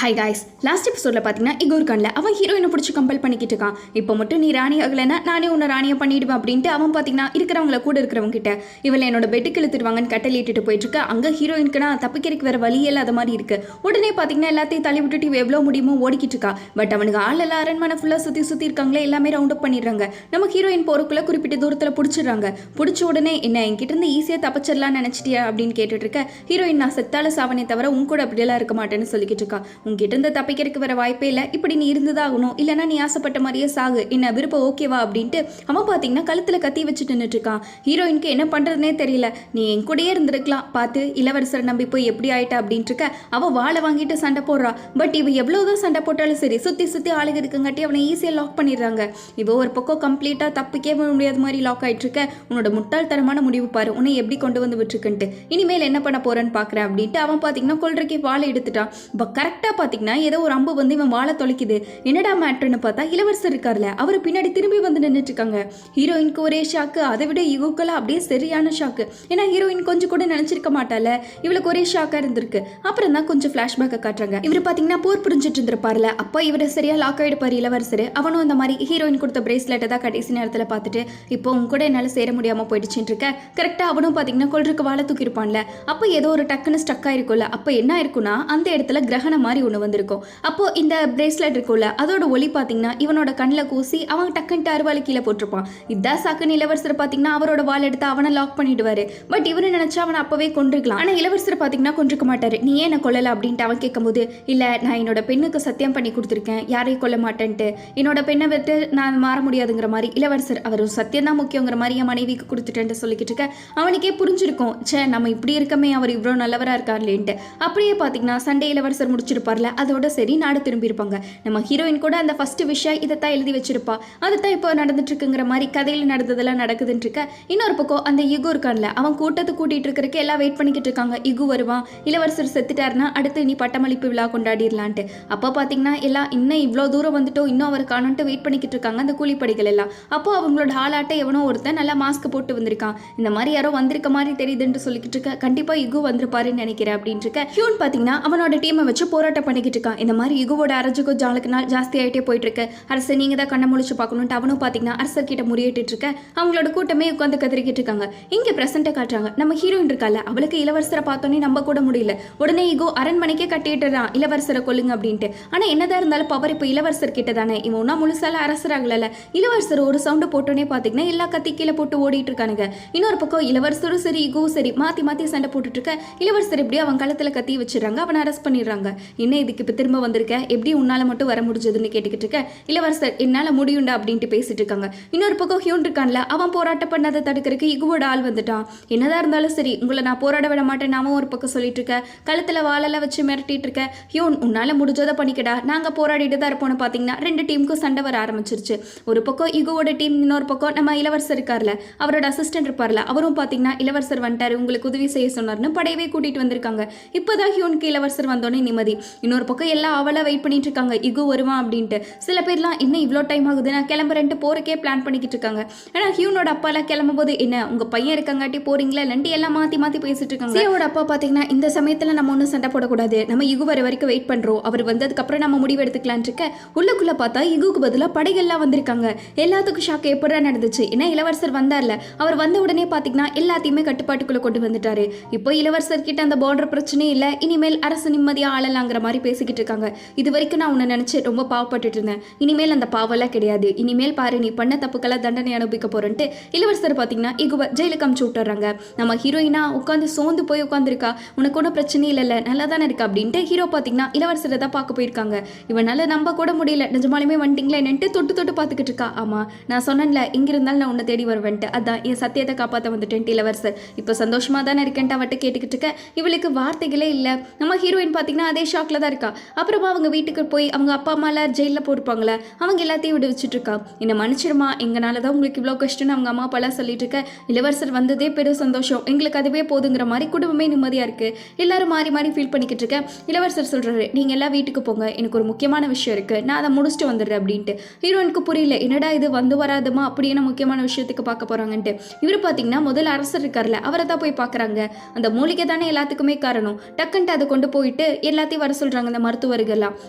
Hi guys, last எபிசோடில் பார்த்தீங்கன்னா Igor கானில் அவன் ஹீரோயினை பிடிச்சி கம்பல் பண்ணிக்கிட்டு இருக்கான். இப்போ மட்டும் நீ ராணி ஆகலைன்னா நானே உன்னை ராணியை பண்ணிவிடுவேன் அப்படின்ட்டு அவன் பார்த்தீங்கன்னா இருக்கிறவங்கள கூட இருக்கிறவங்க கிட்ட இவளை என்னோட பெட்டுக்கு இழுத்துடுவாங்கன்னு கட்டளை இட்டுட்டு போயிட்டு இருக்கு. அங்கே ஹீரோயினுக்குனா தப்பிக்கிறதுக்கு வேறு வழி இல்லாத மாதிரி இருக்கு. உடனே பார்த்தீங்கன்னா எல்லாத்தையும் தள்ளி விட்டுட்டு எவ்வளோ முடியுமோ ஓடிக்கிட்டு இருக்கா. பட் அவனுக்கு எல்லாம் அரண்மனை ஃபுல்லாக சுற்றி இருக்காங்களே, எல்லாமே ரவுண்ட் அப் பண்ணிடுறாங்க. நம்ம ஹீரோயின் போறக்குள்ள குறிப்பிட்ட தூரத்தில் பிடிச்சிடுறாங்க. பிடிச்ச உடனே என்ன என்கிட்ட இருந்து ஈஸியாக தப்பிச்சிடலாம்னு நினச்சிட்டியா அப்படின்னு கேட்டுட்டு இருக்க. ஹீரோயின் நான் செத்தால சாவனே தவிர உன் கூட அப்படியெல்லாம் இருக்க மாட்டேன்னு சொல்லிக்கிட்டு இருக்கா. உங்ககிட்ட இருந்து தப்பிக்கிறதுக்கு வர வாய்ப்பே இல்லை, இப்படி நீ இருந்துதாகணும், இல்லைனா நீ ஆசைப்பட்ட மாதிரியே சாகு, என்ன விருப்பம் ஓகேவா அப்படின்ட்டு அவன் பார்த்தீங்கன்னா கழுத்தில் கத்தி வச்சுட்டு நின்றுட்டு இருக்கான். ஹீரோயினுக்கு என்ன பண்ணுறதுனே தெரியல. நீ என் கூடயே இருந்திருக்கலாம், பார்த்து இளவரசரை நம்பி போய் எப்படி ஆயிட்டா அப்படின்ட்டு இருக்க. அவள் வாழை வாங்கிட்டு சண்டை போடுறா. பட் இவ எவ்வளோதான் சண்டை போட்டாலும் சரி சுற்றி ஆளுக இருக்குங்காட்டி அவனை ஈஸியாக லாக் பண்ணிடுறாங்க. இவ ஒரு பக்கம் கம்ப்ளீட்டாக தப்பிக்கவே முடியாத மாதிரி லாக் ஆகிட்டு இருக்க. உன்னோட முட்டாள்தனமான முடிவு பாரு, உன்னை எப்படி கொண்டு வந்து விட்டுருக்குன்ட்டு. இனிமேல் என்ன பண்ண போறேன்னு பார்க்குறேன் அப்படின்ட்டு அவன் பார்த்தீங்கன்னா கொல்றக்கே வாழை எடுத்துட்டான். இப்போ கரெக்டாக பார்த்தீங்கன்னா ஏதோ ஒரு அம்பு வந்து இவன் வாழை தொலைக்குது. என்னடா மேட்ருன்னு பார்த்தா இளவரசர் இருக்கார்ல, அவர் பின்னாடி திரும்பி வந்து நின்றுட்டு இருக்காங்க. ஹீரோயினுக்கு ஒரே ஷாக்கு, அதை விட ஈகோக்கெல்லாம் அப்படியே சரியான ஷாக்கு. ஏன்னா ஹீரோயின் கொஞ்சம் கூட நினைச்சிருக்க மாட்டால, இவளுக்கு ஒரே ஷாக்கா இருந்திருக்கு. அப்புறம் தான் கொஞ்சம் ஃபிளாஷ்பேக்கை காட்டுறாங்க. இவர் பார்த்தீங்கன்னா போர் புரிஞ்சிட்டு இருந்திருப்பார்ல, அப்போ இவரை சரியா லாக் ஆயிடுப்பாரு இளவரசர். அவனும் இந்த மாதிரி ஹீரோயின் கொடுத்த பிரேஸ்லெட்டை தான் கடைசி நேரத்தில் பார்த்துட்டு இப்போ உங்க கூட என்னால் சேர முடியாமல் போயிடுச்சுன்னு இருக்க. கரெக்டாக அவனும் பார்த்தீங்கன்னா கொல்றதுக்கு வாழை தூக்கி இருப்பான்ல, அப்போ ஏதோ ஒரு டக்குன்னு ஸ்டக் ஆயிருக்கும்ல. அப்போ என்ன இருக்குன்னா அந்த இடத்துல கிரகணம் மாதிரி ஒன்று வந்திருக்கும். அப்போ இந்த பிரேஸ்லெட் இருக்கும்ல, அதோட ஒளி பார்த்தீங்கன்னா இவனோட கண்ணில் கூசி அவன் டக்குன்ட்டு அறுவாளை கீழே போட்டிருப்பான். இதான் சாக்குன்னு இளவரசர் பார்த்தீங்கன்னா அவரோட வால் எடுத்து அவனை லாக் பண்ணிடுவாரு. பட் இவரு நினைச்சா அவனை அப்பவே கொண்டிருக்கலாம். ஆனால் இளவரசர் பார்த்தீங்கன்னா கொண்டிருக்க மாட்டாரு. நீ ஏன் கொல்லலை அப்படின்ட்டு அவன் கேட்கும்போது, இல்லை நான் என்னோட பெண்ணுக்கு சத்தியம் பண்ணி கொடுத்துருக்கேன், யாரையும் கொல்ல மாட்டேன்ட்டு, என்னோட பெண்ணை விட்டு நான் மாற முடியாதுங்கிற மாதிரி இளவரசர் அவர் சத்தியம் தான் முக்கியங்கிற மாதிரி என் மனைவிக்கு கொடுத்துட்டேன்ட்டு சொல்லிக்கிட்டு இருக்க. அவனுக்கே புரிஞ்சிருக்கும், சே நம்ம இப்படி இருக்கமே, அவர் இவ்வளோ நல்லவராக இருக்கார்லேன்ட்டு. அப்படியே பார்த்தீங்கன்னா சண்டே இளவரசர் முடிச்சிருப்பார்ல, அதோட சரி நாடு திரும்பி இருப்பாங்க. நம்ம ஹீரோயின் கூட அந்த ஃபர்ஸ்ட் விஷயம் இதைத்தான் எழுதி வச்சிருப்பா, அதுதான் இப்போ நடந்துட்டு இருக்குங்கிற மாதிரி கதையில் நடந்ததெல்லாம் நடக்குதுன்னு இருக்க. இன்னொரு பக்கம் அந்த இகு இருக்கான்ல, அவன் கூட்டத்தை கூட்டிட்டு இருக்கிறதுக்கு எல்லாம் வெயிட் பண்ணிக்கிட்டு இருக்காங்க. இகு வருவான், இளவரசர் செத்துட்டாருன்னா அடுத்து நீ பட்டமளிப்பு விழா கொண்டாடிடலான்ட்டு. அப்போ பார்த்தீங்கன்னா எல்லாம் இன்னும் இவ்வளோ தூரம் வந்துட்டோம், இன்னும் அவர் காணுன்ட்டு வெயிட் பண்ணிக்கிட்டு இருக்காங்க அந்த கூலிப்படைகள் எல்லாம். அப்போ அவங்களோட ஆளாட்ட எவனோ ஒருத்தன் நல்லா மாஸ்க் போட்டு வந்திருக்கான். இந்த மாதிரி யாரோ வந்திருக்க மாதிரி தெரியுதுன்னு சொல்லிக்கிட்டு இருக்க. கண்டிப்பாக இகு வந்திருப்பாருன்னு நினைக்கிறேன் அப்படின்ட்டு இருக்க. ஹியூன் பார்த்தீங்கன்னா அவனோட டீமை வச்சு போராட்டம் பண்ணிக்கிட்டு இருக்கான். இந்த மாதிரி இகுவோட அரசுக்கும் ஜாலுக்கு நாள் ஜாஸ்தி ஆகிட்டே போயிட்டு இருக்கு. அரசு நீங்க தான் கண்ணை முழிச்சு பார்க்கணுன்ட்டு அவனும் பார்த்தீங்கன்னா அரசர் கிட்ட முறையிட்டு இருக்க. அவங்களோட கூட்டமே உட்காந்து கத்திரிக்கிட்டு இருக்காங்க. இங்கே பிரசன்ட்டை காட்டுறாங்க. நம்ம ஹீரோயின் இருக்கால, அவளுக்கு இளவரசரை பார்த்தோன்னே நம்ப கூட முடியல. உடனே இகோ அரண்மனைக்கே கட்டிட்டுறான் இளவரசரை கொல்லுங்க அப்படின்ட்டு. ஆனால் என்னதான் இருந்தாலும் பவர் இப்போ இளவரசர் கிட்ட தானே, இவன் ஒன்னா முழுசால அரசராகல. இளவரசர் ஒரு சவுண்டு போட்டோன்னே பார்த்தீங்கன்னா எல்லா கத்தி கீழே போட்டு ஓடிட்டு இருக்கானுங்க. இன்னொரு பக்கம் இளவரசரும் சரி இகோவும் சரி மாற்றி சண்டை போட்டுட்டு இருக்க. இளவரசர் எப்படி அவன் கழுத்துல கத்தி வச்சிடறாங்க, அவனை அரெஸ்ட் பண்ணிடுறாங்க. என்ன இதுக்கு இப்போ திரும்ப வந்திருக்க, எப்படி உன்னால மட்டும் வர முடிஞ்சதுன்னு கேட்டுக்கிட்டு இருக்க. இளவரசர் என்னால முடியுண்டா அப்படின்ட்டு பேசிட்டு இருக்காங்க. இன்னொரு பக்கம் ஹியூன் இருக்கான்ல, அவன் போராட்டம் பண்ணாத தடுக்கிறதுக்கு இகுவோட ஆள் வந்துட்டான். என்னதான் இருந்தாலும் சரி உங்களை நான் போராட விட மாட்டேன் அவன் ஒரு பக்கம் சொல்லிட்டு இருக்க. கழுத்துல வாழெல்லாம் வச்சு மிரட்டிட்டு இருக்க. ஹியூன் உன்னால முடிஞ்சதை பண்ணிக்கடா, நாங்க போராடிட்டு தான் இருப்போம்னு பார்த்தீங்கன்னா ரெண்டு டீமுக்கும் சண்டை வர ஆரம்பிச்சிருச்சு. ஒரு பக்கம் இகுவோட டீம், இன்னொரு பக்கம் நம்ம இளவரசர் இருக்கார்ல, அவரோட அசிஸ்டன்ட் இருப்பார்ல, அவரும் பார்த்தீங்கன்னா இளவரசர் வந்துட்டாரு உங்களுக்கு உதவி செய்ய சொன்னார்னு படையவே கூட்டிட்டு வந்திருக்காங்க. இப்போதான் ஹியூனுக்கு இளவரசர் வந்தோடனே நிம்மதி. இன்னொரு பக்கம் எல்லாம் அவளை வெயிட் பண்ணிட்டு இருக்காங்க, இகு வருவான் அப்படின்ட்டு. சில பேர்லாம் இன்னும் இவ்வளோ டைம் ஆகுது நான் கிளம்புறேன்ட்டு போறக்கே பிளான் பண்ணிக்கிட்டு இருக்காங்க. ஆனால் ஹியூனோட அப்பாலாம் கிளம்பும் போது என்ன உங்க பையன் இருக்கங்காட்டி போறீங்களா இல்லைன்ட்டு எல்லாம் மாற்றி பேசிட்டு இருக்காங்க. சியோட அப்பா பார்த்தீங்கன்னா இந்த சமயத்தில் நம்ம ஒன்றும் சண்டை போடக்கூடாது, நம்ம இகு வர வரைக்கும் வெயிட் பண்ணுறோம், அவர் வந்ததுக்கப்புறம் நம்ம முடிவு எடுத்துக்கலான் இருக்க. உள்ளுக்குள்ள பார்த்தா இகுக்கு பதிலாக படைகள்லாம் வந்திருக்காங்க. எல்லாத்துக்கும் ஷாக்கு எப்படா நடந்துச்சு. ஏன்னா இளவரசர் வந்தார்ல, அவர் வந்த உடனே பார்த்தீங்கன்னா எல்லாத்தையுமே கட்டுப்பாட்டுக்குள்ள கொண்டு வந்துட்டாரு. இப்போ இளவரசர் கிட்ட அந்த பார்டர் பிரச்சனையும் இல்லை, இனிமேல் அரசு நிம்மதியாக ஆளலாங்கிற மாதிரி பேசிக்கிட்டு இருக்காங்க. இது வரைக்கும் நான் உன்னை நினச்சி ரொம்ப பாவப்பட்டு இருந்தேன், இனிமேல் அந்த பாவெல்லாம் கிடையாது, இனிமேல் பாரு நீ பண்ண தப்புக்கெல்லாம் தண்டனை அனுபவிக்க போறேன்ட்டு இளவரசர் பார்த்தீங்கன்னா இகுவை ஜெயிலுக்கு அமுச்சு விட்டுறாங்க. நம்ம ஹீரோயினா உட்காந்து சோர்ந்து போய் உட்காந்துருக்கா. உனக்கு ஒன்றும் பிரச்சனை இல்லைல்ல, நல்லா தானே இருக்கா அப்படின்ட்டு ஹீரோ பார்த்தீங்கன்னா இளவரசரை தான் பார்க்க போயிருக்காங்க. இவனால நம்ப கூட முடியல, நிஜமாலுமே வந்துட்டீங்களா என்னன்ட்டு தொட்டு பார்த்துக்கிட்டு இருக்கா. ஆமா நான் சொன்னேன்ல இங்க இருந்தாலும் நான் உன்னை தேடி வருவேன்ட்டு, அதான் என் சத்தியத்தை காப்பாற்ற வந்துட்டேன்ட்டு இளவரசர் இப்போ சந்தோஷமா தானே இருக்கேன்ட்டு அவட்ட கேட்டுக்கிட்டு இருக்க. இவளுக்கு வார்த்தைகளே இல்லை. நம்ம ஹீரோயின் பார்த்தீங்கன்னா அதே ஷாக்ல தான் இருக்கா. அப்புறமா அவங்க வீட்டுக்கு போய் அவங்க அப்பா அம்மால ஜெயிலில் போட்டுப்பாங்களே அவங்க எல்லாத்தையும் விடுவிச்சுட்டு இருக்கா. என்னை மன்னிச்சிருமா, எங்களால தான் உங்களுக்கு இவ்வளோ கஷ்டம்னு அவங்க அம்மா அப்பாலாம் சொல்லிட்டு இருக்க. இளவரசர் வந்ததே பெரும் சந்தோஷம், எங்களுக்கு அதுவே போதுங்கிற மாதிரி குடும்பமே நிம்மதியாக இருக்கு. எல்லாரும் மாறி ஃபீல் பண்ணிக்கிட்டு இருக்க. இளவரசர் சொல்றாரு நீங்கள் எல்லாம் வீட்டுக்கு போங்க, எனக்கு ஒரு முக்கியமான விஷயம் இருக்கு, நான் அதை முடிச்சுட்டு வந்துடுறேன் அப்படின்ட்டு. ஹீரோனுக்கு புரியல, என்னடா இது வந்து வராதுமா அப்படியே முக்கியமான விஷயத்துக்கு பார்க்க போறாங்கன்ட்டு. இவர் பார்த்தீங்கன்னா முதல் அரசர் இருக்கார்ல, அவரை தான் போய் பார்க்குறாங்க. அந்த மூலிகை தானே எல்லாத்துக்குமே காரணம். டக்குன்ட்டு அதை கொண்டு போயிட்டு எல்லாத்தையும் வர சொல்கிறாங்க இந்த மருத்துவர்கள்லாம்.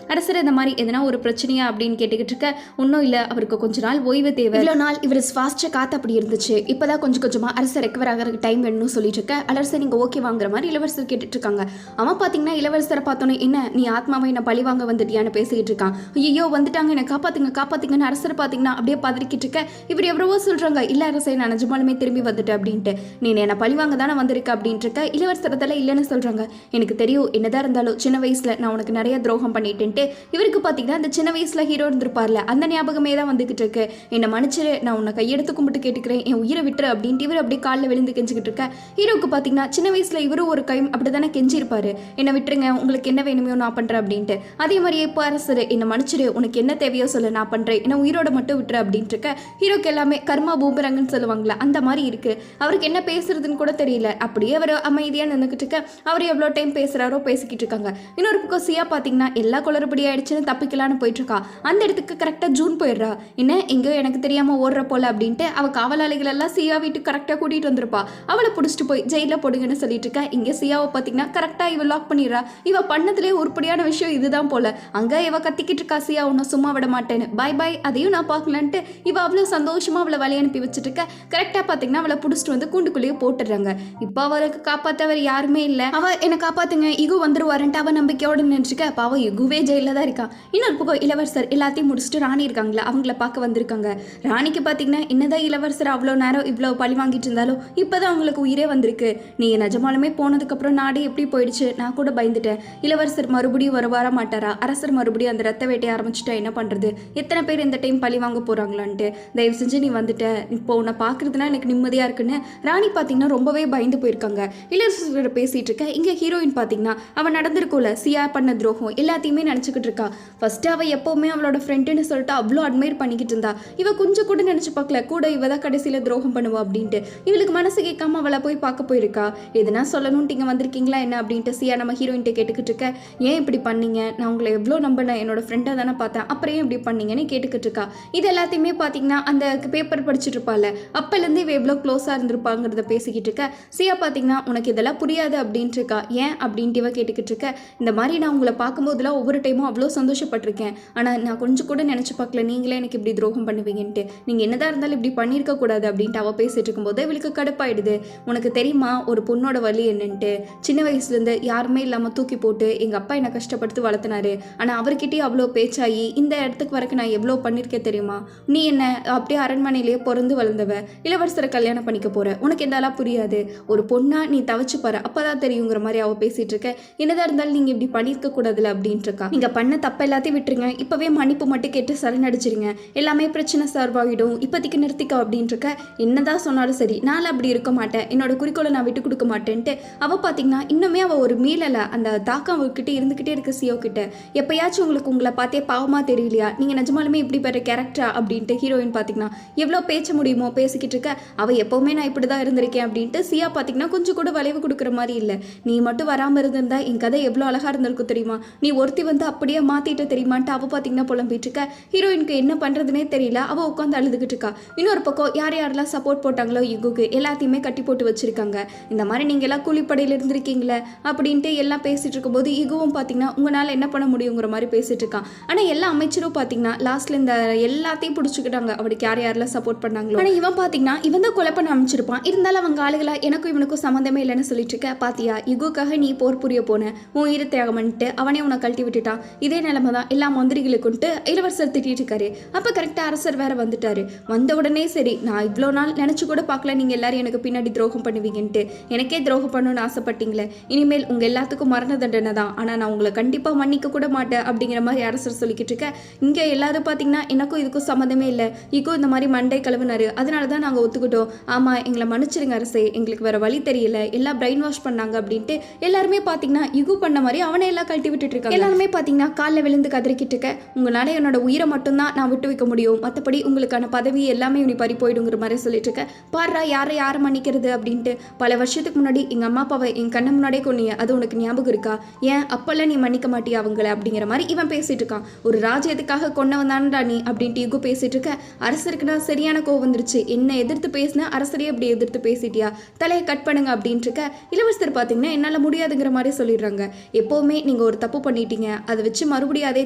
அரசர் இந்த மாதிரி எதனா ஒரு பிரச்சனையா அப்படின்னு கேட்டுக்கிட்டு இருக்க, ஒன்றும் இல்லை, அவருக்கு கொஞ்ச நாள் ஓய்வு தேவை. இவ்வளோ நாள் இவர் ஃபாஸ்ட்டாக காற்று அப்படி இருந்துச்சு, இப்போதான் கொஞ்சம் கொஞ்சமாக அரசர் ரெக்கவர் ஆகிறதுக்கு டைம் வேணும்னு சொல்லிட்டு இருக்க. அரசர் நீங்கள் ஓகே வாங்குற மாதிரி இளவரசர் கேட்டுட்டு இருக்காங்க. அவன் பார்த்தீங்கன்னா இளவரசரை பார்த்தோன்னே, என்ன நீ ஆத்மாவை என்ன பழி வாங்க வந்துட்டியான்னு பேசிக்கிட்டு இருக்கான். ஐயோ வந்துட்டாங்க, என்னை காப்பாத்துங்க காப்பாத்துங்கன்னு அரசர் பார்த்தீங்கன்னா அப்படியே பதறிக்கிட்டு இருக்க. இவர் எவ்வளவோ சொல்கிறாங்க, இல்லை அரசே நான் நிஜமாலுமே திரும்பி வந்துட்டேன் அப்படின்ட்டு. நீ என்னை பழி வாங்க தானே வந்திருக்க அப்படின்ட்டு இருக்க. இளவரசரத்தில் இல்லைன்னு சொல்கிறாங்க. எனக்கு தெரியும், என்னதான் இருந்தாலும் சின்ன வயசில் நான் உனக்கு நிறைய துரோகம் பண்ணிட்டேன்ட்டு. இவருக்கு பார்த்தீங்கன்னா அந்த சின்ன வயசில் ஹீரோ இருந்திருப்பார்ல, அந்த ஞாபகமே தான் வந்துகிட்டு இருக்கு. என்னை மன்னிச்சிரு, நான் உன்னை கையெடுத்து கும்பிட்டு கேட்டுக்கிறேன், என் உயிரை விட்டுரு அப்படின்ட்டு இவர் அப்படியே காலில் விழுந்து கெஞ்சிக்கிட்டு இருக்க. ஹீரோக்கு பார்த்தீங்கன்னா சின்ன வயசில் இவரும் ஒரு கை அப்படி தானே கெஞ்சிருப்பாரு, என்னை விட்டுருங்க, உங்களுக்கு என்ன வேணுமோ நான் பண்ணுறேன் அப்படின்ட்டு. அதே மாதிரியே இப்போ அரசர் என்னை மன்னிச்சிரு, உனக்கு என்ன தேவையோ சொல்ல நான் பண்ணுறேன், என்ன உயிரோட மட்டும் விட்டுரு அப்படின்ட்டு இருக்க. ஹீரோக்கு எல்லாமே கர்மா பூமரங்கன்னு சொல்லுவாங்களா, அந்த மாதிரி இருக்கு. அவருக்கு என்ன பேசுறதுன்னு கூட தெரியல. அப்படியே அவர் அமைதியாக நின்றுக்கிட்டு இருக்க. அவர் எவ்வளோ டைம் பேசுகிறாரோ பேசிக்கிட்டு இருக்காங்க. இன்னொரு பக்கம் சியா பார்த்தீங்கன்னா எல்லா குளறுபடி ஆயிடுச்சுன்னு தப்பிக்கலான்னு போயிட்டு இருக்கா. அந்த இடத்துக்கு கரெக்டாக ஜூன் போயிடுறா. என்ன எங்கேயோ எனக்கு தெரியாமல் ஓடுற போல அப்படின்ட்டு அவள் காவலாளிகள் எல்லாம் சியா வீட்டுக்கு கரெக்டாக கூட்டிகிட்டு வந்திருப்பா. அவளை பிடிச்சிட்டு போய் ஜெயிலில் போடுங்கன்னு சொல்லிட்டு இருக்கா. இங்கே சியாவை பார்த்தீங்கன்னா கரெக்டாக இவ லாக் பண்ணிடுறா. இவ பண்ணதுலேயே உருப்படியான விஷயம் இதுதான் போல. அங்கே இவ கத்திக்கிட்டு இருக்கா, சியா உன்னை சும்மா விட மாட்டேன்னு, பை பை அதையும் நான் பார்க்கலான்ட்டு இவ அவ்வளோ சந்தோஷமாக அவளை வழி அனுப்பி வச்சுட்டு இருக்க. கரெக்டாக பார்த்தீங்கன்னா அவளை பிடிச்சிட்டு வந்து கூண்டுக்குள்ளேயே போட்டுடுறாங்க. இப்போ அவளுக்கு காப்பாற்றவர் யாருமே இல்லை. அவள் என்னை காப்பாத்துங்க, இகு வந்துருவாருன்ட்டு அவள் நம்பிக்கையோடு நினைச்சிருக்க. அப்போ அவள் இகுவே ஜெயிலில் தான் இருக்கா. இன்னொரு பக்கம் இளவரசர் எல்லாத்தையும் முடிச்சுட்டு ராணி இருக்காங்களா, அவங்கள பார்க்க வந்திருக்காங்க. ராணிக்கு பார்த்தீங்கன்னா என்னதான் இளவரசர் அவ்வளோ நேரம் இவ்வளோ பழி வாங்கிட்டு இருந்தாலும் இப்போதான் அவங்களுக்கு உயிரே வந்திருக்கு. நீ நிஜமாலுமே போனதுக்கப்புறம் நாடு எப்படி போயிடுச்சு, நான் கூட பயந்துட்டேன். இளவரசர் மறுபடியும் வர மாட்டாரா, அரசர் மறுபடியும் அந்த ரத்த வேட்டையை ஆரம்பிச்சுட்டா என்ன பண்ணுறது, எத்தனை பேர் இந்த டைம் பழி வாங்க போகிறாங்களான்ட்டு, தயவு செஞ்சு நீ வந்துட்ட, இப்போ உன்னை பார்க்குறதுனா எனக்கு நிம்மதியாக இருக்குன்னு ராணி பார்த்தீங்கன்னா ரொம்பவே பயந்து போயிருக்காங்க. இளவரசர் பேசிகிட்டு இருக்க. இங்கே ஹீரோயின் பார்த்தீங்கன்னா அவன் நடந்திருக்கோல சியா பண்ண துரோகம் எல்லாத்தையுமே நினச்சிக்கிட்டு இருக்கா. ஃபர்ஸ்ட் அவள் எப்போவுமே அவளோட ஃப்ரெண்டுன்னு சொல்லிட்டு அவ்வளோ அட்மையர் பண்ணிக்கிட்டு இருந்தா. இவ கொஞ்சம் கூட நினச்சி பார்க்கல கூட இவ தான் கடைசியில் துரோகம் பண்ணுவா அப்படின்ட்டு. இவளுக்கு மனசு கேட்காம அவளை போய் பார்க்க போயிருக்கா. எதுனா சொல்லணும்ட்டு இங்கே வந்திருக்கீங்களா என்ன அப்படின்ட்டு சியா நம்ம ஹீரோயின்ட்ட கேட்டுக்கிட்டு இருக்க. ஏன் இப்படி பண்ணீங்க, நான் உங்களை எவ்வளோ நம்பினேன், என்னோட ஃப்ரெண்டாக தானே பார்த்தேன், அப்புறம் ஏன் இப்படி பண்ணீங்கன்னு கேட்டுக்கிட்டு இருக்கா. இது எல்லாத்தையுமே பார்த்தீங்கன்னா அந்த பேப்பர் படிச்சுட்டு இருப்பாள், அப்போலேருந்து இவ எவ்வளோ க்ளோஸாக இருந்திருப்பாங்கிறத பேசிக்கிட்டு இருக்க. சியா பார்த்தீங்கன்னா உனக்கு இதெல்லாம் புரியாது அப்படின்ட்டு இருக்கா. ஏன் அப்படின்ட்டு இவ கேட்டுக்கிட்டு இருக்க. இந்த மாதிரி நான் உங்களை பார்க்கும்போதெல்லாம் ஒவ்வொரு டைமும் அவ்வளோ சந்தோஷப்பட்டிருக்கேன், ஆனால் நான் கொஞ்சம் கூட நினச்சி பார்க்கல நீங்களே எனக்கு இப்படி துரோகம் பண்ணுவீங்கன்ட்டு, நீங்கள் என்னதான் இருந்தாலும் இப்படி பண்ணியிருக்க கூடாது அப்படின்ட்டு அவள் பேசிட்டு இருக்கும்போது இவளுக்கு கடுப்பாயிடுது. உனக்கு தெரியுமா ஒரு பொண்ணோட வலி என்னன்ட்டு, சின்ன வயசுலேருந்து யாருமே இல்லாமல் தூக்கி போட்டு எங்கள் அப்பா என்னை கஷ்டப்படுத்தி வளர்த்தினாரு, ஆனால் அவர்கிட்டயே அவ்வளோ பேச்சாகி இந்த இடத்துக்கு வரைக்கும் நான் எவ்வளோ பண்ணியிருக்கேன் தெரியுமா, நீ என்ன அப்படியே அரண்மனையிலேயே பிறந்து வளர்ந்தவ, இளவரசரை கல்யாணம் பண்ணிக்க போகிற, உனக்கு எந்தாலாம் புரியாது, ஒரு பொண்ணா நீ தவச்சு பாரு அப்போதான் தெரியுங்கிற மாதிரி அவள் பேசிகிட்டு இருக்க. என்னதான் இருந்தாலும் நீங்கள் இப்படி பண்ணியிருக்க கூடாதுல அப்படின்ட்டு இருக்கா. நீங்கள் பண்ண தப்ப எல்லாத்தையும் விட்டுருங்க, இப்போவே மன்னிப்பு மட்டும் கேட்டு சரணடிச்சிருங்க, எல்லாமே பிரச்சனை சால்வ் ஆகிடும், இப்போதைக்கு நிறுத்திக்க அப்படின்ட்டு இருக்க. என்னதான் சொன்னாலும் சரி நான் அப்படி இருக்க மாட்டேன், என்னோட குறிக்கோளை நான் விட்டு கொடுக்க மாட்டேன்ட்டு அவள் பார்த்தீங்கன்னா இன்னுமே அவள் ஒரு மீளலை, அந்த தாக்கம் அவகிட்ட இருந்துக்கிட்டே இருக்கு சியோ கிட்ட. எப்பயாச்சும் உங்களுக்கு உங்களை பார்த்தே பாவமாக தெரியலையா, நீங்கள் நிஜமாலுமே இப்படி பெற கேரக்டரா அப்படின்ட்டு ஹீரோயின் பார்த்தீங்கன்னா எவ்வளோ பேச முடியுமோ பேசிக்கிட்டு இருக்க. அவள் எப்போவுமே நான் இப்படி தான் இருந்திருக்கேன் அப்படின்ட்டு சியா பார்த்தீங்கன்னா கொஞ்சம் கூட வளைவு கொடுக்குற மாதிரி இல்லை. நீ மட்டும் வராமல் இருந்திருந்தா என் கதை எவ்வளோ அழகாக இருந்திருக்கும் தெரியுமா, நீ ஒருத்தி வந்து அப்படியே மாற்றிட்டு தெரியுமான்ட்டு அவள் பார்த்தீங்கன்னா புலம்பிட்டு இருக்க. ஹீரோயினுக்கு என்ன பண்ணுறதுனே தெரியல, அவள் உட்காந்து அழுதுகிட்டு இருக்கா. இன்னொரு பக்கம் யார் யாரெல்லாம் சப்போர்ட் போட்டாங்களோ இகுக்கு எல்லாத்தையுமே கட்டி போட்டு வச்சிருக்காங்க. இந்த மாதிரி நீங்கள் எல்லாம் கூலிப்படையில் இருந்திருக்கீங்களே அப்படின்ட்டு எல்லாம் பேசிட்டு இருக்கும்போது இகுவும் பார்த்தீங்கன்னா உங்களால் என்ன பண்ண முடியுங்கிற மாதிரி பேசிட்டு இருக்கான். ஆனால் எல்லா அமைச்சரும் பார்த்தீங்கன்னா லாஸ்ட்ல இந்த எல்லாத்தையும் பிடிச்சிக்கிட்டாங்க அவனுக்கு யார் யாரெல்லாம் சப்போர்ட் பண்ணாங்களோ. ஆனால் இவன் பார்த்தீங்கன்னா இவன் தான் கொலை பண்ண அமைச்சிருப்பான், இருந்தாலும் அவங்க ஆளுகளா எனக்கும் இவனுக்கும் சம்மந்தமே இல்லைன்னு சொல்லிட்டு இருக்க. பாத்தியா இகுக்காக நீ போர் புரிய போன, உன் இரு தியாகம் பண்ணிட்டு அவனே உன்னை கழட்டி விட்டுட்டான், இதே நிலைமை தான் எல்லா மந்திரிகளுக்குன்ட்டு இளவரசர் திட்டிட்டு இருக்காரு. அப்போ கரெக்டாக அரசர் வேற வந்துட்டாரு. வந்த உடனே சரி நான் இவ்வளோ நாள் நினச்சி கூட பார்க்கல நீங்கள் எல்லாரும் எனக்கு பின்னாடி துரோகம் பண்ணுவீங்கன்ட்டு, எனக்கே துரோகம் பண்ணணும்னு ஆசைப்பட்டீங்களே, இனிமேல் உங்கள் எல்லாத்துக்கும் மரண தண்டனை தான், ஆனால் நான் உங்களை கண்டிப்பாக மன்னிக்க கூட மாட்டேன் அப்படிங்கிற மாதிரி அரசர் சொல்லிக்கிட்டு இருக்க. இங்கே எல்லாரும் பார்த்தீங்கன்னா எனக்கும் இதுக்கும் சம்மந்தமே இல்லை, இகோ இந்த மாதிரி மண்டை கழுவினாரு, அதனால தான் நாங்கள் ஒத்துக்கிட்டோம், ஆமாம் எங்களை மன்னிச்சிருங்க அரசே, எங்களுக்கு வேற வழி தெரியல, எல்லாம் பிரெயின் வாஷ் பண்ணாங்க அப்படின்ட்டு எல்லாருமே பார்த்தீங்கன்னா இகு பண்ண மாதிரி அவனை எல்லாம் கழட்டி விட்டுட்டு இருக்காங்க. எல்லாருமே பார்த்தீங்கன்னா காலில் விழுந்து கதறிக்கிட்டு இருக்க. உங்களால என்னோட உயிரை மட்டும்தான் நான் விட்டு வைக்க முடியும், மற்றபடி உங்களுக்கான பதவி எல்லாமே இனி பறி போயிடுங்கிற மாதிரி சொல்லிட்டு இருக்க. பாடுறா யாரை மன்னிக்கிறது அப்படின்ட்டு, பல வருஷத்துக்கு முன்னாடி எங்கள் அம்மா அப்பாவை என் கண்ணு முன்னாடியே கொன்னிய, அது உனக்கு ஞாபகம் இருக்கா, ஏன் அப்பெல்லாம் நீ மன்னிக்க மாட்டியா அவங்கள அப்படிங்கிற மாதிரி இவன் பேசிட்டு இருக்கான். ஒரு ராஜ்யத்துக்காக கொன்னவன் தான்டா நீ அப்படின்ட்டு இகு பேசிட்டு இருக்க. அரசருக்கு நான் சரியான கோவம் வந்துருச்சு, என்ன எதிர்த்து பேசின அரசரையே அப்படி எதிர்த்து பேசிட்டியா, தலையை கட் பண்ணுங்க அப்படின்ட்டு இருக்க. இளவரசர் பார்த்தீங்கன்னா என்னால் முடியாதுங்கிற மாதிரி சொல்லிடுறாங்க. எப்போவுமே நீங்கள் ஒரு தப்பு பண்ணிட்டீங்க, அதை வச்சு மறுபடியும் அதே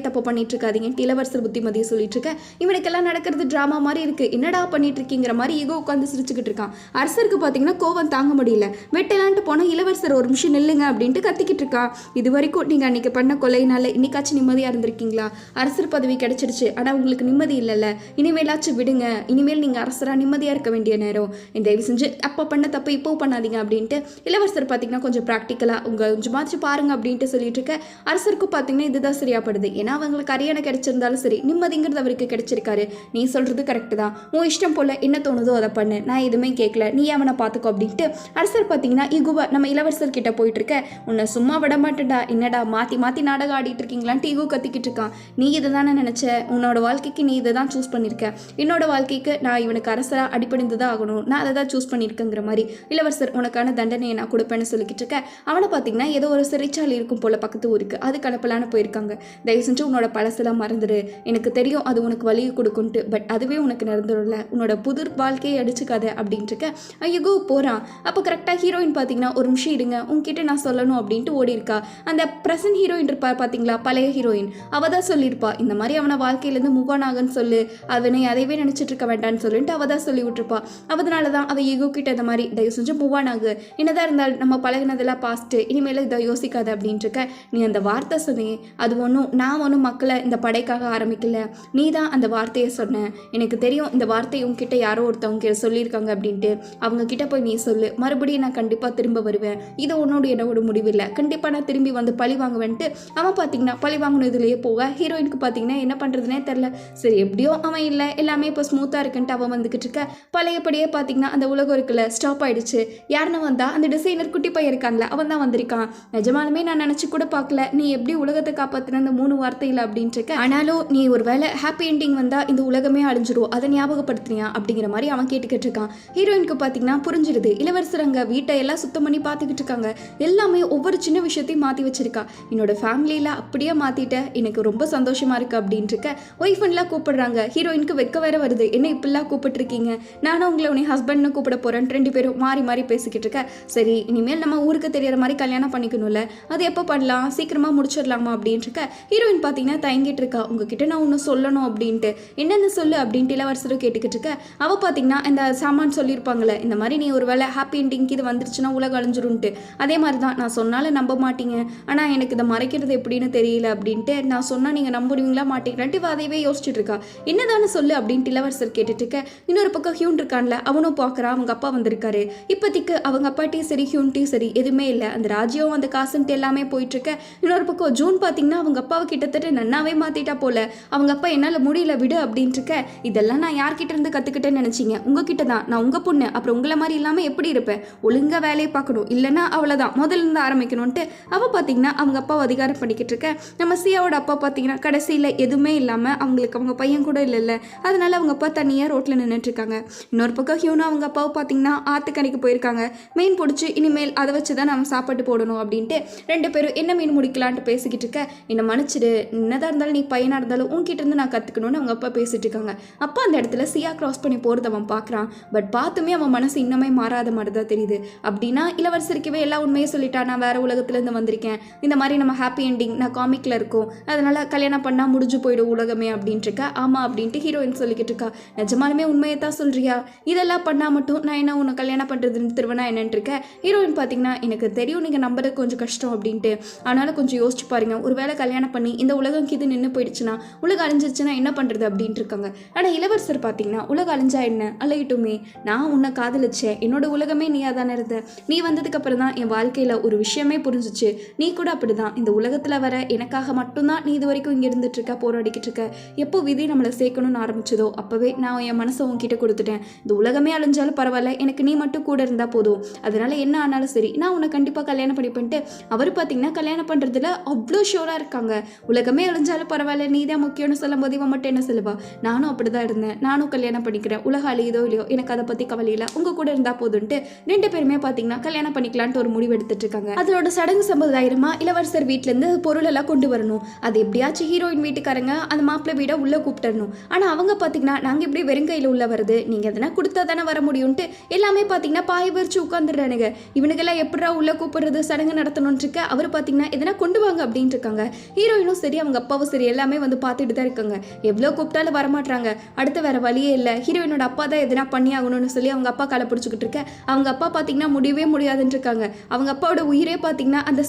தப்பு பண்ணிட்டு இருக்காதீங்க இளவரசர் புத்திமதியை சொல்லிட்டு இருக்க. இவனுக்கெல்லாம் நடக்கிறது ட்ராமா மாதிரி இருக்கு, என்னடா பண்ணிட்டு இருக்கீங்கிற மாதிரி ஈகோ உட்காந்து சிரிச்சுக்கிட்டு இருக்கான். அரசருக்கு பார்த்தீங்கன்னா கோவம் தாங்க முடியல. வெட்டலான்ட்டு போனால் இளவரசர் ஒரு நிமிஷம் நில்லுங்க அப்படின்ட்டு கத்திக்கிட்டு இருக்கான். இது வரைக்கும் நீங்கள் அன்னைக்கு பண்ண கொலையினால இன்னைக்காச்சும் நிம்மதியாக இருந்திருக்கீங்களா? அரசர் பதவி கிடைச்சிருச்சு, ஆனால் உங்களுக்கு நிம்மதி இல்லைல்ல, இனிமேலாச்சும் விடுங்க, இனிமேல் நீங்கள் அரசராக நிம்மதியாக இருக்க வேண்டிய நேரம், இந்த தயவு செஞ்சு அப்போ பண்ண தப்பு இப்போ பண்ணாதீங்க அப்படின்ட்டு இளவரசர் பார்த்தீங்கன்னா கொஞ்சம் ப்ராக்டிக்கலாக உங்கள் கொஞ்சமாச்சு பாருங்க அப்படின்ட்டு சொல்லிட்டு இருக்க. அரசருக்கும் பார்த்தீங்கன்னா இதுதான் சரியாப்படுது. ஏன்னா அவங்களுக்கு அரியணை கிடைச்சிருந்தாலும் சரி, நிம்மதிங்கிறது அவருக்கு கிடைச்சிருக்காரு. நீ சொல்கிறது கரெக்டு தான், உன் இஷ்டம் போல் என்ன தோணுதோ அதை பண்ணு, நான் எதுவுமே கேட்கல, நீ அவனை பார்த்துக்கோ அப்படின்ட்டு அரசர் பார்த்தீங்கன்னா ஈகுவா நம்ம இளவரசர் கிட்ட போயிட்டு இருக்க. உன்னை சும்மா விட மாட்டேன்டா, என்னடா மாற்றி மாற்றி நாடகம் ஆடிட்டு இருக்கீங்களான்ட்டு ஈகோ கத்திக்கிட்டு இருக்கான். நீ இதை தானே நினச்ச, உன்னோட வாழ்க்கைக்கு நீ இதை தான் சூஸ் பண்ணியிருக்க, என்னோட வாழ்க்கைக்கு நான் இவனுக்கு அரசராக அடிப்படைந்து தான் ஆகணும், நான் அதை தான் சூஸ் பண்ணியிருக்கேங்கிற மாதிரி இளவரசர் உனக்கான தண்டனையை நான் கொடுப்பேன்னு சொல்லிக்கிட்டு இருக்க. அவனை பார்த்தீங்கன்னா ஏதோ ஒரு சிறைச்சாலை இருக்கும் போல பக்கத்து ஊருக்கு, அது கலப்பலான்னு போயிருக்காங்க. தயவு செஞ்சு உன்னோட பழசெல்லாம் மறந்துடு, எனக்கு தெரியும் அது உனக்கு வலியை கொடுக்குன்ட்டு, பட் அதுவே உனக்கு நடந்துடல, உன்னோட புது வாழ்க்கையை அடிச்சுக்காத அப்படின்ட்டு இருக்க. ஐயோ போகிறான். அப்போ கரெக்டாக ஹீரோயின் பார்த்தீங்கன்னா ஒரு நிமிஷம் இருங்க, உங்ககிட்ட நான் சொல்லணும் அப்படின்ட்டு ஓடி இருக்கா. அந்த ப்ரெசன்ட் ஹீரோயின் இருப்பா பார்த்தீங்களா, பழைய ஹீரோயின், அவள் தான் சொல்லியிருப்பா இந்த மாதிரி அவனை வாழ்க்கையிலேருந்து மூவ் ஆன் ஆகுன்னு சொல்லு, அவனை அதைவே நினச்சிட்டு இருக்க வேண்டான்னு சொல்லிட்டு அவள் தான் சொல்லி விட்டுருப்பா. அதனால தான் அவள் ஈகோ கிட்ட இந்த மாதிரி தயவு செஞ்சு மூவ் ஆன் ஆகு, என்னதான் இருந்தாலும் நம்ம பழகினதெல்லாம் பாஸ்ட்டு, இனிமேல் இதை யோசிக்காத அப்படின்ட்டு இருக்க. நீ அந்த வார்த்தை சொன்னே, அது ஒன்றும் நான் ஒன்றும் மக்களை இந்த படைக்காக ஆரம்பிக்கல, நீ தான் அந்த வார்த்தையை சொன்ன, எனக்கு தெரியும் இந்த வார்த்தையை உங்ககிட்ட யாரோ ஒருத்தவங்க சொல்லியிருக்காங்க அப்படின்ட்டு, அவங்க கிட்ட போய் நீ சொல்லு, மறுபடியும் நான் கண்டிப்பாக திரும்ப வருவேன், இது உன்னோட என்னோட முடிவில்லை, கண்டிப்பாக நான் திரும்பி வந்து பழி வாங்குவேன்ட்டு அவன் பார்த்தீங்கன்னா பழி வாங்கணும் இதுலேயே போக. ஹீரோயினுக்கு பார்த்தீங்கன்னா என்ன பண்ணுறதுனே தெரில. சரி எப்படியோ அவன் இல்லை, எல்லாமே இப்போ ஸ்மூத்தாக இருக்குன்ட்டு அவன் வந்துக்கிட்டு இருக்க. பழையபடியே பார்த்தீங்கன்னா அந்த உலகம் இருக்குல்ல ஸ்டாப் ஆயிடுச்சு. யாருன்னு வந்தா அந்த டிசைனர் குட்டி பையன் இருக்கான்ல அவன் தான் வந்திருக்கான். நிஜமாலுமே நான் நினச்சி கூட பார்க்கல நீ எப்படி உலகத்தை காப்பாற்றின அந்த 3 வார்த்தையில் அப்படின்ட்டு இருக்க. ஆனாலும் நீ ஒரு வேளை ஹாப்பி என்டிங் வந்தால் இந்த உலகமே அழிஞ்சிரும், அதை ஞாபகப்படுத்துனியா அப்படிங்கிற மாதிரி அவன் கேட்டுக்கிட்டு இருக்கான். ஹீரோயினுக்கு பார்த்தீங்கன்னா புரிஞ்சிருது. இளவரசர் அங்கே வீட்டை எல்லாம் சுத்தம் பண்ணி பார்த்துக்கிட்டு இருக்காங்க. எல்லாமே ஒவ்வொரு சின்ன விஷயத்தையும் மாற்றி வச்சிருக்கா. என்னோட ஃபேமிலியில் அப்படியே மாற்றிட்ட, எனக்கு ரொம்ப சந்தோஷமாக இருக்குது அப்படின்ட்டு இருக்க. ஒய்ஃப்லாம் கூப்பிடுறாங்க. ஹீரோயினுக்கு வெக்க வேற வருது, என்ன இப்படிலாம் கூப்பிட்டுருக்கீங்க, நானும் உங்களை உன்னை ஹஸ்பண்ட்னு கூப்பிட போகிறேன். 2 பேரும் மாறி மாறி பேசிக்கிட்டு இருக்க. சரி இனிமேல் நம்ம ஊருக்கு தெரியற மாதிரி கல்யாணம் பண்ணிக்கணும்ல, அது எப்போ பண்ணலாம், சீக்கிரமாக முடிச்சிடலாமா அப்படின்ட்டு இருக்க. ஹீரோயின் பார்த்தீங்கன்னா தயங்கிட்டு இருக்கா. உங்ககிட்ட நான் ஒன்று சொல்லணும் அப்படின்ட்டு. என்னென்னு சொல்லு அப்படின்ட்டு இளவரசரும் கேட்டுக்கிட்டு இருக்க. அவள் பார்த்தீங்கன்னா இந்த சாமான் சொல்லியிருப்பாங்களே இந்த மாதிரி நீ ஒரு வேளை ஹாப்பி என்டிங்க்கு இது வந்துருச்சுன்னா உலகம் அழிஞ்சிரும்ட்டு, அதே மாதிரி தான் நான் சொன்னாலும் நம்ப மாட்டீங்க, ஆனால் எனக்கு இதை மறைக்கிறது எப்படின்னு தெரியல அப்படின்ட்டு, நான் சொன்னால் நீங்கள் நம்புவீங்களா மாட்டீங்களான்ட்டு அதையவே யோசிச்சுட்டு இருக்கா. என்னதானு சொல்லு அப்படின்ட்டு இளவரசர் கேட்டுட்டு இருக்க. இன்னொரு பக்கம் ஹியூன் இருக்கான்ல அவனும் பார்க்குறான். அவங்க அப்பா வந்திருக்காரு. இப்போதைக்கு அவங்க அப்பாட்டையும் சரி ஹியூன்ட்டையும் சரி எதுவுமே இல்லை, அந்த ராஜ்யம் அந்த காசுன்ட்டு எல்லாமே போயிட்டு இருக்க. இன்னொரு பக்கம் ஜூன் பார்த்தீங்கன்னா அவங்க அப்பாவை கிட்டத்தட்ட நன்னாவே மாற்றிட்டா போல. அவங்க அப்பா என்னால் முடியல விடு அப்படின்ட்டு இருக்க. இதெல்லாம் நான் யார்கிட்ட இருந்து கற்றுக்கிட்டேன்னு நினச்சிங்க, உங்ககிட்ட தான். நான் உங்கள் பொண்ணு, அப்புறம் உங்களை மாதிரி இல்லாமல் எப்படி இருப்பேன், ஒழுங்காக வேலையை பார்க்கணும், இல்லைன்னா அவ்வளோதான் முதல்ல இருந்து ஆரம்பிக்கணும்ன்ட்டு அவள் பார்த்தீங்கன்னா அவங்க அப்பாவை அதிகாரம் பண்ணிக்கிட்டு இருக்க. நம்ம சியாவோட அப்பா பார்த்தீங்கன்னா கடைசியில் எதுவுமே இல்லாமல் அவங்களுக்கு அவங்க பையன் கூட இல்லைல்ல, அதனால அவங்க அப்பா தனியாக ரோட்டில் நின்றுட்டுருக்காங்க. இன்னொரு பக்கம் ஹியூனா அவங்க அப்பாவை பார்த்தீங்கன்னா ஆற்றுக்கரைக்கு போயிருக்காங்க. மீன் பிடிச்சி இனிமேல் அதை வச்சு தான் நம்ம சாப்பாட்டு போடணும் அப்படின்ட்டு 2 பேரும் என்ன மீன் முடிக்கலான்ட்டு பேசிக்கிட்டு இருக்க. என்னை மன்னிச்சிடு, என்னதான் இருந்தாலும் நீ பையனாக இருந்தாலும் உன்கிட்ட இருந்து நான் கற்றுக்கணும்னு அவங்க அப்பா பேசிட்டு இருக்காங்க. அப்பா அந்த இடத்துல சியா கிராஸ் பண்ணி போகிறது அவன் பார்க்குறான். பட் பார்த்துமே அவன் மனசு இன்னுமே மாறாத மாதிரி தான் தெரியுது. அப்படின்னா இளவரசருக்கவே எல்லா உண்மையை சொல்லிட்டா, நான் வேறு உலகத்துலேருந்து வந்திருக்கேன், இந்த மாதிரி நம்ம ஹாப்பி என்டிங் நான் காமிக்கில் இருக்கோம், அதனால் கல்யாணம் பண்ணால் முடிஞ்சு போயிடும் உலகமே அப்படின்ட்டு இருக்கா. ஆமாம் அப்படின்ட்டு ஹீரோயின் சொல்லிக்கிட்டு இருக்கா. நிஜமாலுமே உண்மையை தான் சொல்கிறியா, இதெல்லாம் பண்ணால் மட்டும் நான் என்ன உன்னை கல்யாணம் பண்ணுறதுன்னு திருவனா என்னன்ட்டு இருக்க. ஹீரோயின் பார்த்தீங்கன்னா எனக்கு தெரியும் நீங்கள் நம்புறது கொஞ்சம் கஷ்டம் அப்படின்ட்டு, ஆனாலும் கொஞ்சம் யோசிச்சு பாருங்க, ஒரு வேளை கல்யாணம் பண்ணி இந்த உலகம் இது நின்று போயிடுச்சுன்னா உலகம் அழிஞ்சிருச்சுன்னா என்ன பண்ணுறது அப்படின்ட்டு இருக்காங்க. ஆனால் இளவரசர் பார்த்தீங்கன்னா உலகம் அழிஞ்சா என்ன அலையிட்டுமே, நான் உன்னை காதலிச்சேன், என்னோட உலகமே நீயாக தானே இருந்த, நீ வந்ததுக்கப்புறம் தான் என் வாழ்க்கையில் ஒரு விஷயமே புரிஞ்சிச்சு, நீ கூட அப்படி தான் இந்த உலகத்தில் வர எனக்காக மட்டும்தான் நீ இது வரைக்கும் இங்கே இருந்துட்டுருக்க, போராடிக்கிட்டு இருக்க. எப்போ விதி நம்மளை சேர்க்கணும்னு ஆரம்பிச்சதோ அப்போவே நான் என் மனசை உன்கிட்ட கொடுத்துட்டேன். இந்த உலகமே அழிஞ்சாலும் பரவாயில்ல, எனக்கு நீ மட்டும் கூட இருந்தால் போதும், அதனால என்ன ஆனாலும் சரி நான் உன்னை கண்டிப்பாக கல்யாணம் பண்ணிப்பேன்ட்டு அவர் பார்த்தீங்கன்னா கல்யாணம் பண்ணுறதுல அவ்வளோ ஷோராக இருக்காங்க. உலகமே அழிஞ்சாலும் பரவாயில்ல, நீ தான் முக்கியம்னு சொல்லும் போது இவன் மட்டும் என்ன சொல்லுவா, நானும் அப்படி தான் இருந்தேன், நானும் கல்யாணம் பண்ணிக்கிறேன், உலகம் அழியுதோ இல்லையோ எனக்கு அதை பற்றி கவலை இல்லை, உங்கள் கூட இருந்தால் போதுன்ட்டு 2 பேருமே பார்த்தீங்கன்னா கல்யாணம் பண்ணிக்கலான்ட்டு ஒரு முடிவு எடுத்துட்டு இருக்காங்க. அதோட சடங்கு சம்பிரதாயமா இளவரசர் வீட்டிலேருந்து பொருள் எல்லாம் கொண்டு வரணும். அது எப்படியாச்சும் ஹீரோயின் வீட்டுக்காரங்க அந்த மாப்பிள்ளை வீடை உள்ளே கூப்பிட்டுறணும். ஆனால் அவங்க பார்த்தீங்கன்னா நாங்கள் இப்படி வெறுங்கையில் உள்ள வருது, நீங்கள் எதனா கொடுத்தா தானே வர முடியும்ட்டு எல்லாமே பார்த்தீங்கன்னா பாய் விரிச்சு உட்காந்துடுறானுங்க. இவனுக்கெல்லாம் எப்படா உள்ளே கூப்பிடுறது சடங்கு நடத்தணும்னு இருக்க. அவர் பார்த்தீங்கன்னா எதனா கொண்டு வாங்க அப்படின்ட்டு இருக்காங்க. ஹீரோயினும் சரி அவங்க அப்பாவும் சரி எல்லாமே வந்து பார்த்துட்டு தான் இருக்காங்க. எவ்வளோ கூப்பிட்டாலும் வரமாட்டாங்க. அடுத்த வேற வழியே இல்லை. ஹீரோயினோட அப்பா தான் எதனா பண்ணி ஆகணும்னு சொல்லி அவங்க அப்பா காலை பிடிச்சிக்கிட்டு இருக்க. அவங்க அப்பா பார்த்தீங்கன்னா முடியவே முடியாதுன்னு இருக்காங்க. அவங்க அப்பாவோட உயிரே பார்த்தீங்கன்னா அந்த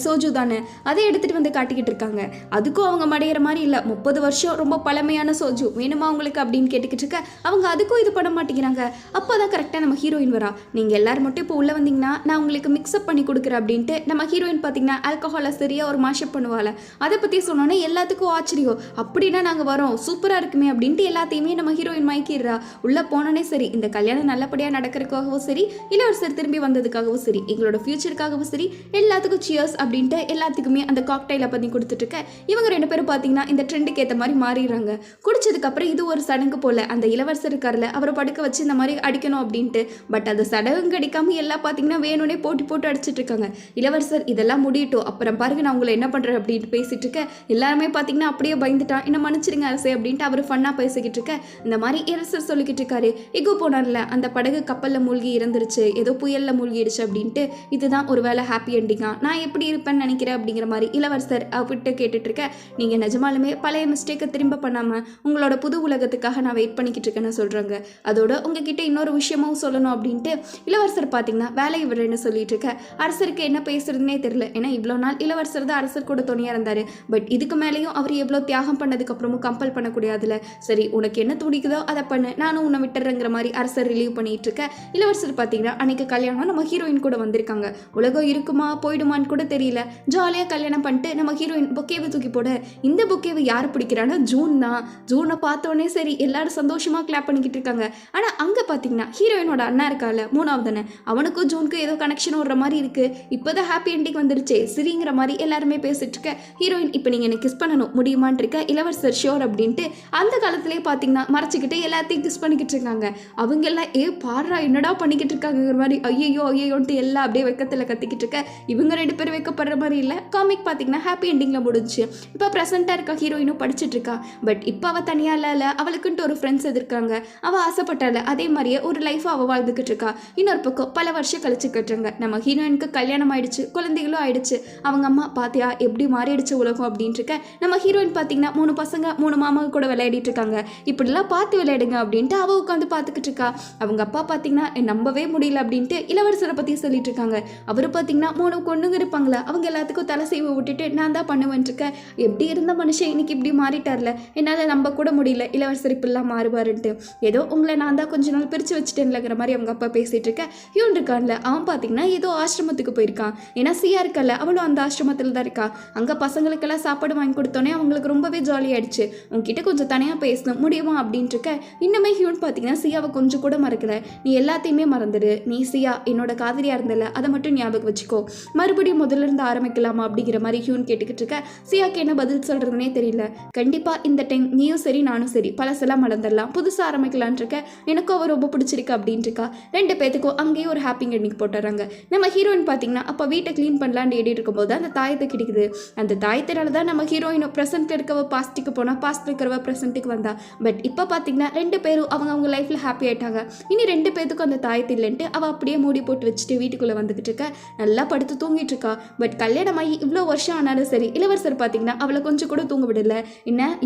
சோஜு தானே, அதை எடுத்துட்டு வந்து காட்டிக்கிட்டு இருக்காங்க. அதுக்கும் அவங்க மடையிற மாதிரி இல்லை. 30 வருஷம் ரொம்ப பழமையான சோஜு வேணுமா உங்களுக்கு அப்படின்னு கேட்டுக்கிட்டு இருக்க. அவங்க அதுக்கும் இது பண்ண மாட்டேங்கிறாங்க. அப்போ தான் கரெக்டாக நம்ம ஹீரோயின் வரா. நீங்கள் எல்லாரும் மட்டும் இப்போ உள்ளே வந்தீங்கன்னா நான் உங்களுக்கு மிக்ஸ்அப் பண்ணி கொடுக்குறேன் அப்படின்ட்டு நம்ம ஹீரோயின் பார்த்தீங்கன்னா ஆல்கஹாலை சரியாக ஒரு மாஷப் பண்ணுவாள். அதை பற்றி சொன்னோன்னே எல்லாத்துக்கும் ஆச்சரியம். அப்படின்னா நாங்கள் வரோம், சூப்பராக இருக்குமே அப்படின்ட்டு எல்லாத்தையுமே நம்ம ஹீரோயின் மயக்கிடுறா. உள்ளே போனோன்னே சரி, இந்த கல்யாணம் நல்லபடியாக நடக்கிறதுக்காகவும் சரி, இளவரசர் திரும்பி வந்ததுக்காகவும் சரி, எங்களோட ஃபியூச்சருக்காகவும் சரி, எல்லாத்துக்கும் சியர்ஸ் அப்படின்ட்டு எல்லாத்துக்குமே அந்த காக்டைலை பண்ணி கொடுத்துட்டு இருக்க. இவங்க 2 பேரும் பார்த்தீங்கன்னா இந்த ட்ரெண்டுக்கு ஏற்ற மாதிரி மாறிடுறாங்க. குடிச்சதுக்கப்புறம் இது ஒரு சடங்கு போல அந்த இளவரசர் இருக்கார்ல அவரை படுக்க வச்சு இந்த மாதிரி அடிக்கணும் அப்படின்ட்டு. பட் அது சடங்கு அடிக்காமல் எல்லாம் பார்த்தீங்கன்னா வேணும்னே போட்டு அடிச்சிட்டு இருக்காங்க. இளவரசர் இதெல்லாம் முடியட்டும், அப்புறம் பாருங்க நான் உங்களை என்ன பண்ணுறேன் அப்படின்ட்டு பேசிட்டு இருக்க. எல்லாருமே பார்த்தீங்கன்னா அப்படியே பயந்துட்டான். என்ன மன்னிச்சிருங்க அரசே அப்படின்ட்டு அவர் ஃபன்னாக பேசிக்கிட்டு இருக்க. இந்த மாதிரி இளவரசர் சொல்லிக்கிட்டு இருக்காரு. எங்கோ போனார்ல அந்த படகு கப்பலில் மூழ்கி இறந்துருச்சு, ஏதோ புயலில் மூழ்கிடுச்சு அப்படின்ட்டு. இதுதான் ஒரு வேளை ஹாப்பி எண்டிங்கா, நான் எப்படி இருப்பேன்னு நினைக்கிறேன் அப்படிங்கிற மாதிரி இளவரசர் அவர்கிட்ட கேட்டுட்டு இருக்க. நீங்கள் நிஜமாலுமே பழைய மிஸ்டேக்கை திரும்ப பண்ணாமல் உங்களோட புது உலகத்துக்காக நான் வெயிட் பண்ணிக்கிட்டு இருக்கேன்னு சொல்கிறாங்க. அதோட உங்ககிட்ட இன்னொரு விஷயமும் சொல்லணும் அப்படின்ட்டு இளவரசர் பார்த்தீங்கன்னா வேலையை விடுறேன்னு சொல்லிட்டு இருக்க. அரசருக்கு என்ன பேசுறதுனே தெரியல. ஏன்னா இவ்வளோ நாள் இளவரசர் தான் அரசர் கூட துணையாக இருந்தார். பட் இதுக்கு மேலேயும் அவர் எவ்வளோ தியாகம் பண்ணதுக்கு அப்புறமும் கம்பல் பண்ணக்கூடாதுல. சரி உனக்கு என்ன துடிக்குதோ அதை பண்ணு, நானும் உன்னை விட்டுறேங்கிற மாதிரி அரசர் ரிலீவ் பண்ணிட்டு இருக்க. இளவரசர் பார்த்தீங்கன்னா அன்னைக்கு கல்யாணம் நம்ம ஹீரோயின் கூட வந்திருக்காங்க. உலகம் இருக்குமா போயிடுமான்னு கூட தெரியல. ஜாலியாக கல்யாணம் பண்ணிட்டு நம்ம ஹீரோயின் பொக்கேவை தூக்கி போட. இந்த பொக்கேவை யார் பிடிக்கிறான்னா ஜூன் தான். ஜூனை பார்த்தோன்னே சரி எல்லாரும் சந்தோஷமாக கிளாப் பண்ணிக்கிட்டு இருக்காங்க. ஆனால் அங்கே பார்த்தீங்கன்னா ஹீரோயினோட அண்ணா இருக்கால 3வது அண்ணன், அவனுக்கும் ஜூனுக்கும் ஏதோ கனெக்ஷன் வர்ற மாதிரி இருக்கு. இப்போதான் ஹாப்பி எண்டிங் வந்துருச்சு சரிங்கிற மாதிரி எல்லாருமே பேசிட்டு இருக்க. ஹீரோயின் இப்போ நீங்கள் எனக்கு கிஸ் பண்ணணும் முடியுமான் இருக்க. இளவரசர் ஷியோர் அப்படின்ட்டு அந்த காலத்திலேயே பார்த்தீங்கன்னா மறைச்சிக்கிட்டு எல்லாத்தையும் கிஸ் பண்ணிக்கிட்டு இருக்காங்க. அவங்க எல்லாம் பாடுறா என்னடா பண்ணிக்கிட்டு இருக்காங்கிற மாதிரி ஐயோன்ட்டு எல்லாம் அப்படியே வெக்கத்தில் கத்திக்கிட்டு இருக்க. இவங்க 2 பேரும் வைக்கப்படுற மாதிரி இல்லை. காமிக் பார்த்தீங்கன்னா ஹாப்பி எண்டிங்கில் முடிஞ்சு. இப்போ ப்ரெசென்ட்டாக இருக்கா ஹீரோயினும் படிச்சுட்டு இருக்கா. பட் இப்போ அவள் தனியாக இல்லை, அவளுக்குன்ட்டு ஒரு ஃப்ரெண்ட்ஸ் எதிர்க்காங்க. அவள் ஆசைப்பட்டால அதே மாதிரியே ஒரு லைஃப் அவள் வாழ்ந்துக்கிட்டு இருக்கா. இன்னொரு பக்கம் பல வருஷம் கழிச்சு கட்டுறாங்க. நம்ம ஹீரோயினுக்கு கல்யாணம் ஆயிடுச்சு, குழந்தைகளும் ஆயிடுச்சு. அவங்க அம்மா பாத்தியா எப்படி மாறிடுச்சு உலகம் அப்படின்ட்டு இருக்க. நம்ம ஹீரோயின் பார்த்தீங்கன்னா 3 பசங்க 3 மாமா கூட விளையாடிட்டு இருக்காங்க. இப்படிலாம் பார்த்து விளையாடுங்க அப்படின்ட்டு அவள் உட்காந்து பார்த்துக்கிட்டு இருக்கா. அவங்க அப்பா பார்த்தீங்கன்னா நம்பவே முடியல அப்படின்ட்டு இளவரசரை பற்றி சொல்லிட்டு இருக்காங்க. அவரு பார்த்தீங்கன்னா 3 பொண்ணுங்க இருப்பாங்களா, அவங்க எல்லாத்துக்கும் தலை செய்வ விட்டுட்டு நான் தான் பண்ணுவேன் இருக்கேன். எப்படி இருந்த மனுஷன் இன்னைக்கு இப்படி மாறிட்டார்ல, என்னால் நம்ப கூட முடியல இளவரசர் இப்படிலாம் மாறுவாருன்ட்டு. ஏதோ உங்களை நான் தான் கொஞ்ச நாள் பிரித்து வச்சுட்டேன்லங்கிற மாதிரி அவங்க அப்பா பேசிகிட்டு இருக்க. ஹியூன் இருக்கான்ல அவன் பார்த்தீங்கன்னா ஏதோ ஆசிரமத்துக்கு போயிருக்கான். ஏன்னா சியா இருக்கல அவளும் அந்த ஆசிரமத்தில் தான் இருக்கா. அங்கே பசங்களுக்கெல்லாம் சாப்பாடு வாங்கி கொடுத்தோன்னே அவங்களுக்கு ரொம்பவே ஜாலியாகிடுச்சு. உங்ககிட்ட கொஞ்சம் தனியாக பேசணும் முடியுமா அப்படின்ட்டு இருக்க. இன்னுமே ஹியூன் பார்த்தீங்கன்னா சியாவை கொஞ்சம் கூட மறக்கல. நீ எல்லாத்தையுமே மறந்துடு, நீ சியா என்னோட காதலியாக இருந்தல அதை மட்டும் ஞாபகம் வச்சுக்கோ, மறுபடியும் முதல்ல இருந்து ஆரம்பிக்கலாமா அப்படிங்கிற மாதிரி ஹியூன் கேட்டுக்கிட்டு இருக்க. சியாக்கு என்ன பதில் சொல்கிறதுனே தெரியல. கண்டிப்பாக இந்த டைம் நீயும் சரி நானும் சரி பழசெல்லாம் மறந்துடலாம், புதுசாக ஆரம்பிக்கலான் இருக்க. எனக்கும் அவள் ரொம்ப பிடிச்சிருக்கு அப்படின்ட்டு இருக்கா. 2 பேத்துக்கும் அங்கேயே ஒரு ஹாப்பி எண்டிங் போட்டுறாங்க. நம்ம ஹீரோயின் பார்த்தீங்கன்னா அப்போ வீட்டை க்ளீன் பண்ணலான்னு ஏடிட்டு இருக்கும்போது அந்த தாயத்தை கிடைக்குது. அந்த தாயத்தினால தான் நம்ம ஹீரோயினும் ப்ரெசென்ட் இருக்கவ பாஸ்ட்டுக்கு போனால் பாஸ்ட் இருக்கிறவ ப்ரெசென்ட்டுக்கு வந்தா. பட் இப்போ பார்த்தீங்கன்னா 2 பேரும் அவங்க லைஃப்பில் ஹாப்பி ஆகிட்டாங்க. இனி 2 பேத்துக்கும் அந்த தாயத்து இல்லைன்ட்டு அவள் அப்படியே மூடி போட்டு வச்சுட்டு வீட்டுக்குள்ளே வந்துக்கிட்டு இருக்க. நல்லா படுத்து தூங்கிட்டு இருக்கா. பட் கல்யாணமாகி இவ்வளோ வருஷம் ஆனாலும் சரி இளவரசர் பார்த்தீங்கன்னா அவளை கொஞ்சம் கூட தூங்க விடல.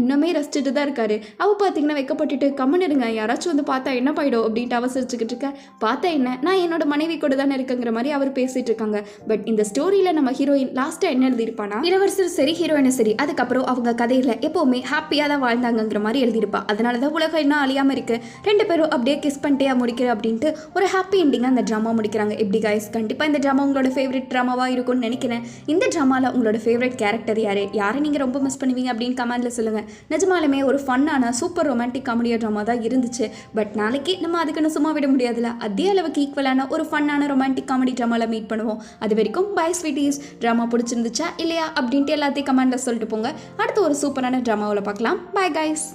இன்னுமே ரசிச்சுட்டு தான் இருக்காரு. அவள் பார்த்தீங்கன்னா வைக்கப்பட்டுட்டு கம்மன் இருங்க, யாராச்சும் வந்து பார்த்தா என்ன பாயிடும் அப்படின்ட்டு அவசரிச்சுக்கிட்டு இருக்க. பார்த்தா என்ன நான் என்னோட மனைவி கூட தானே இருக்குங்கிற மாதிரி அவர் பேசிட்டு இருக்காங்க. பட் இந்த ஸ்டோரியில் நம்ம ஹீரோயின் லாஸ்ட்டாக என்ன எழுதியிருப்பானா, இளவரசர் சரி ஹீரோயினும் சரி அதுக்கப்புறம் அவங்க கதையில் எப்போவுமே ஹாப்பியாக தான் வாழ்ந்தாங்கிற மாதிரி எழுதியிருப்பா. அதனால தான் உலகம் இன்னும் அழியாமல் இருக்கு. 2 பேரும் அப்படியே கிஸ் பண்ணிட்டே முடிக்கிற அப்படின்ட்டு ஒரு ஹாப்பி எண்டிங்காக அந்த ட்ராமா முடிக்கிறாங்க. எப்படி கைஸ், கண்டிப்பாக இந்த ட்ராமா உங்களோட ஃபேவரட் ட்ராமாவாக இருக்கும்னு நினைக்கிறேன். இந்த ட்ராமாவில் உங்களோட ஃபேவரட் கேரக்டர் யாரை நீங்கள் ரொம்ப மிஸ் பண்ணுவீங்க அப்படின்னு கமெண்ட்ல சொல்லுங்கள். நிஜமாலுமே ஒரு ஃபன்னான சூப்பர் ரொமான்டிக் காமெடியா ட்ராமா தான் இருந்துச்சு. பட் நாளைக்கு நம்ம அதுக்குன்னு சும்மா விட முடியாதுல, அதே அளவுக்கு ஈக்குவலான ஒரு ஃபன்னான ரொமான்டிக் காமெடி ட்ராமாவில் மீட் பண்ணுவோம். அது வரைக்கும் பை ஸ்வீட்டீஸ். ட்ராமா பிடிச்சிருந்துச்சா இல்லையா அப்படின்ட்டு எல்லாத்தையும் கமெண்ட்ல சொல்லிட்டு போங்க. அடுத்து ஒரு சூப்பரான ட்ராமாவில் பார்க்கலாம். Bye guys.